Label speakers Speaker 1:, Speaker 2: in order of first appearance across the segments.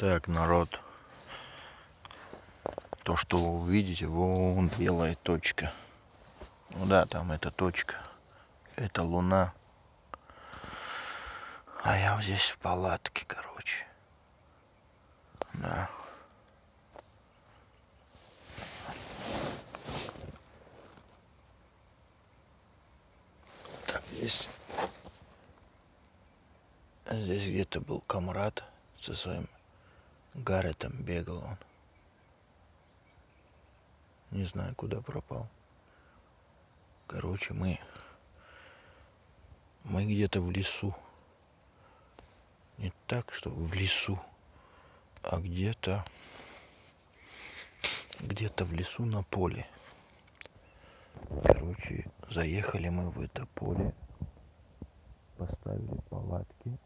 Speaker 1: Так, народ, то, что вы увидите, вон белая точка. Ну да, там эта точка, это луна. А я вот здесь в палатке, короче. Да. Так, здесь где-то был комрад со своим Гарретом, бегал он. Не знаю, куда пропал. Короче, мы где-то в лесу. Не так, что в лесу, а где-то в лесу на поле. Короче, заехали мы в это поле, поставили палатки.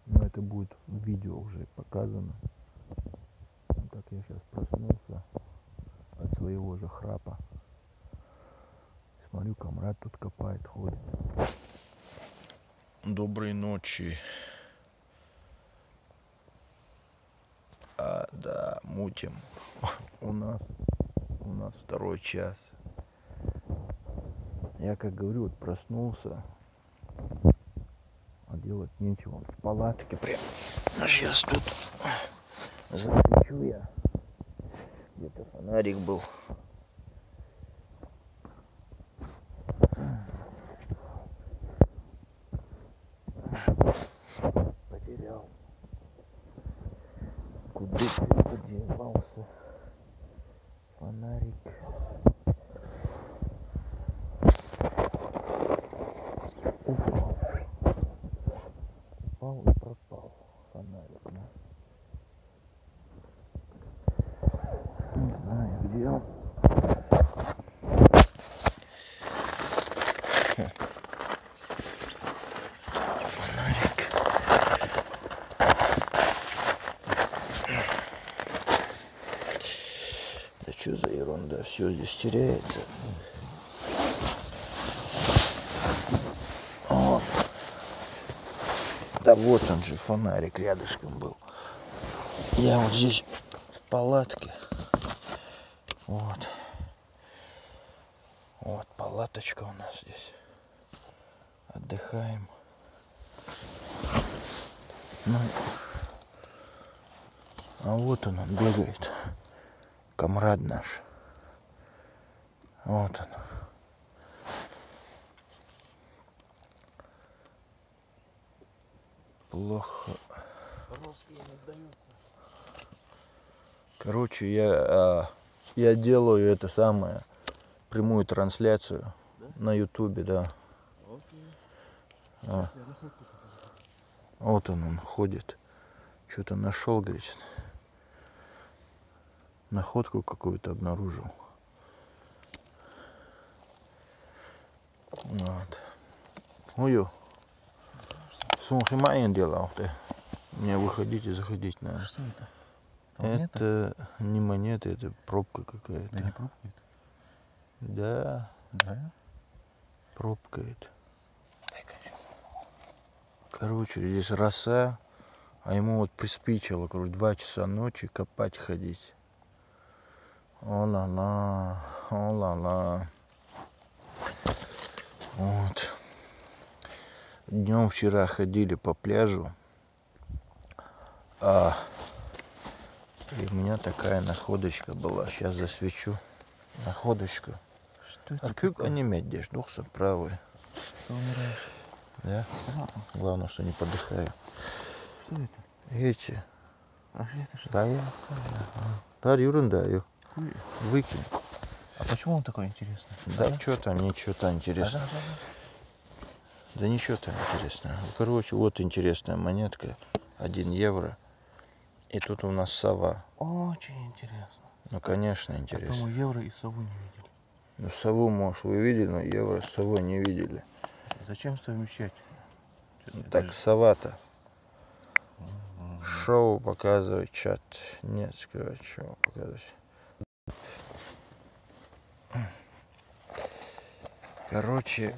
Speaker 1: Но это будет в видео уже показано. Так я сейчас проснулся от своего же храпа. Смотрю, комрад тут копает, ходит. Доброй ночи. Да, мутим. У нас второй час. Я, как говорю, вот проснулся, а делать нечего. В палатке прям. А сейчас тут засвечу я. Где-то фонарик был. Потерял. Куда ты подевался? Фонарик. Упал и пропал фонарик. Да? Не знаю, где он. Фонарик. Да что за ерунда? Все здесь теряется. О. Да вот он же, фонарик рядышком был. Я вот здесь в палатке. Вот. Вот палаточка у нас здесь. Отдыхаем. Ну, а вот он бегает. Комрад наш. Вот он. Плохо. Короче, я делаю это самое, прямую трансляцию, да? На ютубе, да. Вот он ходит. Что-то нашел, говорит. Находку какую-то обнаружил. Вот. Ой, сумки маин делал ты. Мне выходить и заходить надо.
Speaker 2: Что это?
Speaker 1: Это не монета, это пробка какая-то.
Speaker 2: Да не пробка это?
Speaker 1: Да.
Speaker 2: Да?
Speaker 1: Пробка это. Короче, здесь роса, а ему вот приспичило, короче, 2 часа ночи копать ходить. О-ла-ла, о-ла-ла. Вот. Днем вчера ходили по пляжу, и у меня такая находочка была. Сейчас засвечу находочку.
Speaker 2: Что это?
Speaker 1: А как они медишь, духса правый.
Speaker 2: Что умираешь?
Speaker 1: Да? Главное, что не подыхаю.
Speaker 2: Что это?
Speaker 1: Эти.
Speaker 2: А это что?
Speaker 1: Да, я. Да, ерунда. Выкинь.
Speaker 2: А почему он такой интересный?
Speaker 1: Да, что там, ничего там интересного. Да ничего там интересного. Короче, вот интересная монетка. 1 евро. И тут у нас сова.
Speaker 2: Очень интересно.
Speaker 1: Ну, конечно, интересно.
Speaker 2: А то мы евро и сову не видели.
Speaker 1: Ну, сову, может, вы видели, но евро с совой не видели.
Speaker 2: Зачем совмещать?
Speaker 1: Так, сова-то. Шоу показывать, чат. Нет, сказать, шоу показывать. Короче,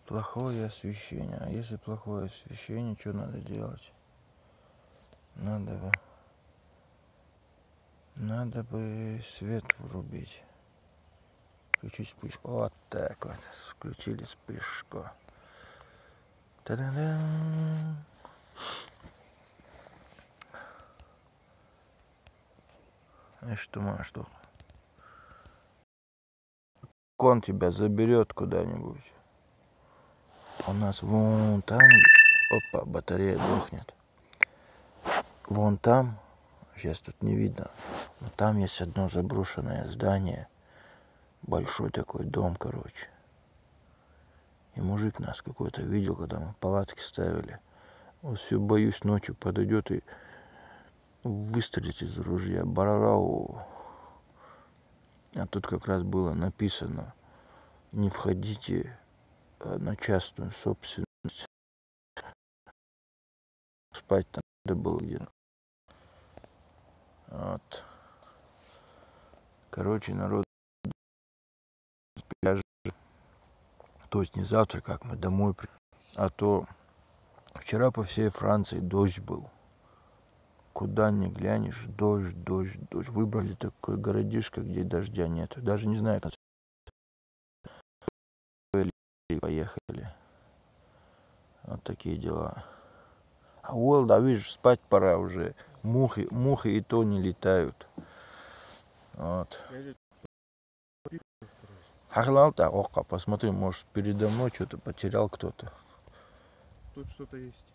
Speaker 1: Плохое освещение. А если плохое освещение, что надо делать? Надо бы свет врубить. Включить вспышку. Вот так вот. Включили вспышку. Та-да-дам. И что, что? Он тебя заберет куда-нибудь. У нас вон там... Опа, батарея дохнет. Вон там, сейчас тут не видно, но там есть одно заброшенное здание. Большой такой дом, короче. И мужик нас какой-то видел, когда мы палатки ставили. Вот все боюсь, ночью подойдет и выстрелить из ружья. Барарау. А тут как раз было написано: не входите на частную собственность. Спать там надо было где-то. Вот. Короче, народ, то есть не завтра, как мы домой, а то вчера по всей Франции дождь был. Куда ни глянешь, дождь, дождь, дождь. Выбрали такой городишко, где дождя нет. Даже не знаю, как поехали. Вот такие дела. А Уолда, видишь, спать пора уже. Мухи и то не летают. Вот. Харлалта, ока, посмотри, может, передо мной что-то потерял кто-то.
Speaker 2: Тут что-то есть.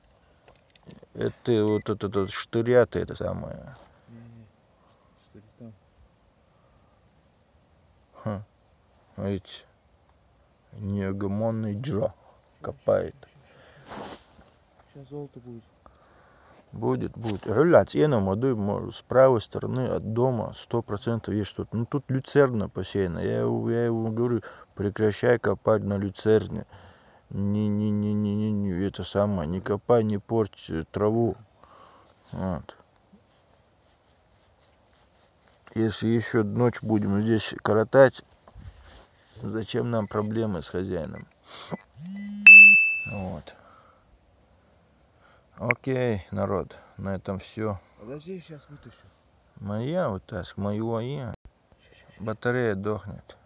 Speaker 1: Это вот это штыря-то это самое.
Speaker 2: Штырь там.
Speaker 1: Видите, неугомонный Джо копает.
Speaker 2: Сейчас золото будет.
Speaker 1: Будет. Гля, цена воды с правой стороны от дома 100% есть что-то. Ну тут люцерна посеяна. Я его говорю, прекращай копать на люцерне. Не, это самое, не копай, не порть траву. Вот. Если еще ночь будем здесь коротать, зачем нам проблемы с хозяином? Вот. Окей, народ, на этом все.
Speaker 2: Подожди, сейчас вытащу.
Speaker 1: Моя вот так, моего я. Батарея дохнет.